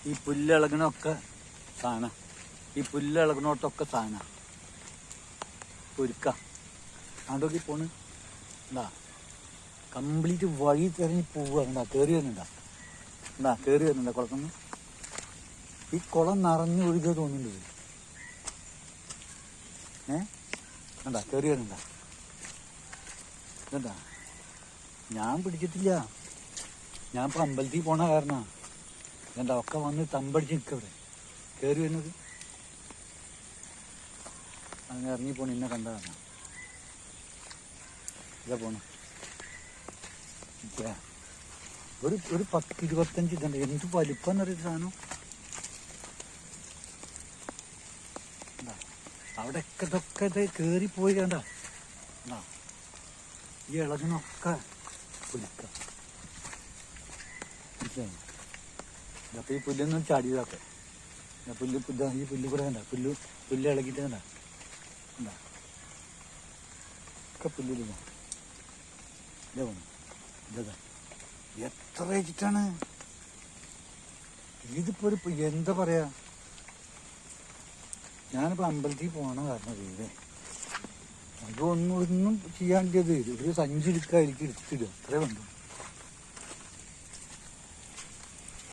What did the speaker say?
ഈ പുല്ലിളകണൊക്കെ സാധനം, ഈ പുല്ലിളകണോട്ടൊക്കെ സാധനം ഒരുക്ക ആണ്ടോക്കി പോണ്. എന്താ കംപ്ലീറ്റ് വഴി തിരഞ്ഞ് പോവുക. എന്താ കയറി വരുന്നുണ്ടാ, എന്താ കയറി വരുന്നുണ്ടാ കുളത്തുനിന്ന്. ഈ കുളം നിറഞ്ഞു ഒഴുകുക തോന്നുന്നുണ്ട്. എന്താ കയറി വരുന്നുണ്ടാ. എന്താ ഞാൻ പിടിച്ചിട്ടില്ല, ഞാൻ ഇപ്പം അമ്പലത്തിൽ പോണ കാരണ. എന്താ ഒക്കെ വന്ന് തമ്പടിച്ച് നിൽക്കവിടെ കയറി വരുന്നത്. അങ്ങനെ ഇറങ്ങി പോണ ഇന്നെ കണ്ടതാണ്. ഇതാ പോണു ഒരു 10-25 ഇതുണ്ട്. എന്ത് വലിപ്പം എന്നറിയ സാധനം. അവിടെയൊക്കെ ഇതൊക്കെ ഇത് കയറിപ്പോയി കണ്ട. ഈ ഇളകിനൊക്കെ പിടിക്കാം. മനസ്സിലായി? അപ്പം ഈ പുല്ലൊന്നും ചാടിയതൊക്കെ പുല്ല് ഈ പുല്ല് കൂടെ കണ്ട, പുല്ല് ഇളകിയിട്ട് കണ്ട. എന്താ ഒക്കെ പുല്ലില്ല. ഇതാ പോണം. ഇതാ എത്ര വെച്ചിട്ടാണ് ഇതിപ്പോ ഒരു എന്താ പറയാ. ഞാനിപ്പോ അമ്പലത്തിൽ പോണ കാരണം വീടേ അതൊന്നും ചെയ്യാണ്ടിയത് ഒരു സഞ്ചി എടുക്കുക, എനിക്ക് എടുത്തിടുക, അത്രേ വേണ്ടു.